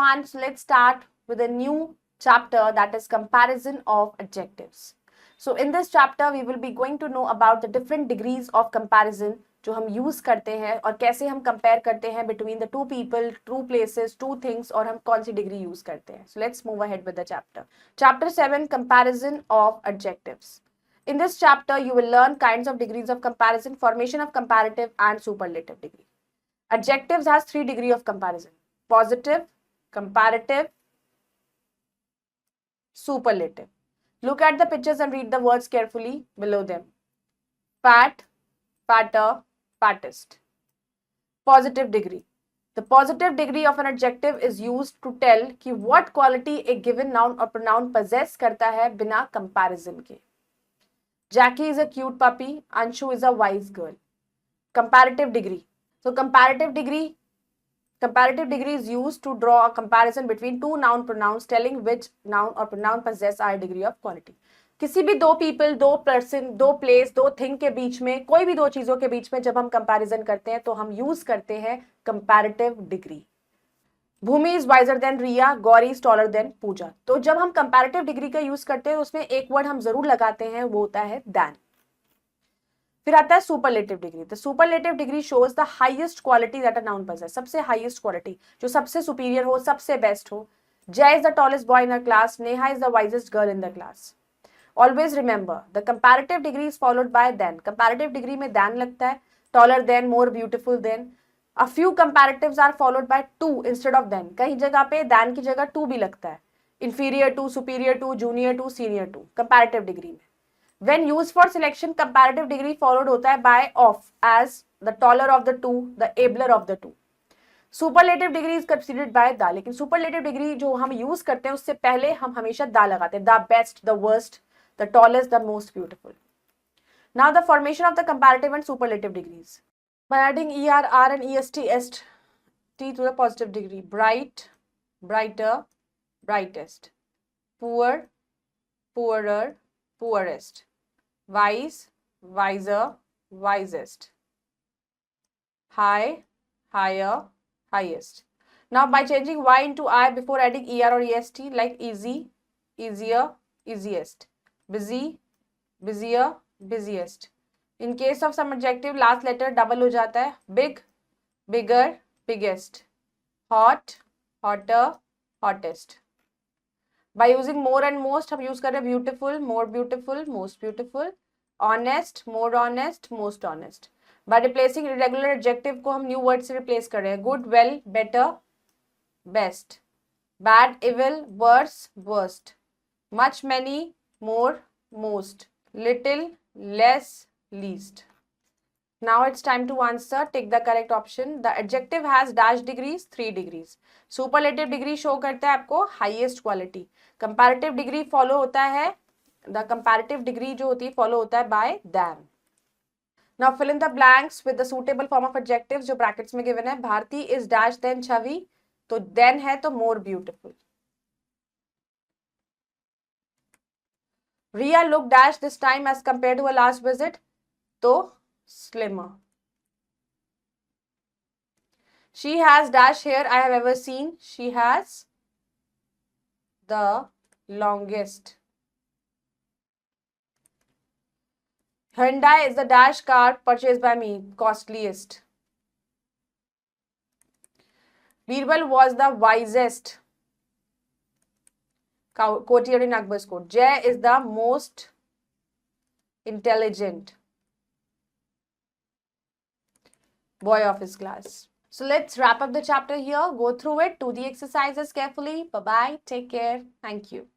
everyone. So let's start with a new chapter, that is comparison of adjectives. So in this chapter we will be going to know about the different degrees of comparison जो हम use करते हैं और कैसे हम compare करते हैं between the two people, two places, two things और हम कौन सी डिग्री यूज करते हैं. So let's move ahead with the chapter. Chapter 7, comparison of adjectives. In this chapter you will learn kinds of degrees of comparison, formation of comparative and superlative degree. Adjectives has 3 degrees of comparison: positive, comparative, superlative. Look at the pictures and read the words carefully below them. Fat, fatter, fattest. Positive degree. The positive degree of an adjective is used to tell कि what quality a given noun or pronoun possess करता है बिना comparison के. Jackie is a cute puppy. Anshu is a wise girl. Comparative degree. So comparative degree is used to draw a comparison between two noun pronouns telling which noun or pronoun possess a degree of quality. किसी भी दो people, दो person, दो place, दो thing के बीच में, कोई भी दो चीजों के बीच में जब हम comparison करते हैं तो हम use करते हैं comparative degree. Bhumi is wiser than Riya, Gauri is taller than Pooja. तो जब हम comparative degree का use करते हैं उसमें एक word हम जरूर लगाते हैं, वो होता है than. फिर आता है superlative degree. The superlative degree shows the highest quality that a noun possess. सबसे हाईएस्ट क्वालिटी, जो सबसे सुपीरियर हो, सबसे बेस्ट हो. Jay is the tallest boy in the class. Neha is the wisest girl in the class. Always remember the comparative degree is followed by than. Comparative degree में than लगता है. Taller than, more beautiful than. A few comparatives are followed by to instead of than. कहीं जगह पे then की जगह to भी लगता है. Inferior to, superior to, junior to, senior to, comparative degree में. When used for selection, comparative degree followed होता है by of, as the taller of the two, the abler of the two. Superlative degree is preceded by the. लेकिन superlative degree जो हम use करते हैं उससे पहले हम हमेशा the लगाते हैं. The best, the worst, the tallest, the most beautiful. Now the formation of the comparative and superlative degrees. By adding er, r and est, est to the positive degree. Bright, brighter, brightest. Poor, poorer, poorest. Wise, wiser, wisest. High, higher, highest. Now by changing y into I before adding er or est, like easy, easier, easiest. Busy, busier, busiest. In case of some adjective, last letter double हो जाता है. Big, bigger, biggest. Hot, hotter, hottest. By using more and most हम use कर रहे हैं beautiful, more beautiful, most beautiful, honest, more honest, most honest. By replacing irregular adjective को हम new word से replace कर रहे हैं. Good, well, better, best. Bad, evil, worse, worst. Much, many, more, most. Little, less, least. Now it's time to answer. Take the correct option. The adjective has dash degrees, 3 degrees. Superlative degree show करता है आपको highest quality. Comparative degree follow होता है, the comparative degree जो होती है follow होता है by than. Now fill in the blanks with the suitable form of adjectives जो brackets में given है. भारती is dash than छवि, तो then है तो more beautiful. Riya look dash this time as compared to her last visit, तो slimmer. She has dash hair I have ever seen. She has the longest. Hyundai is the dash car purchased by me, costliest. Birbal was the wisest courtier in Akbar's court. Jay is the most intelligent boy of his class. So let's wrap up the chapter here. Go through it, do the exercises carefully. Bye-bye. Take care. Thank you.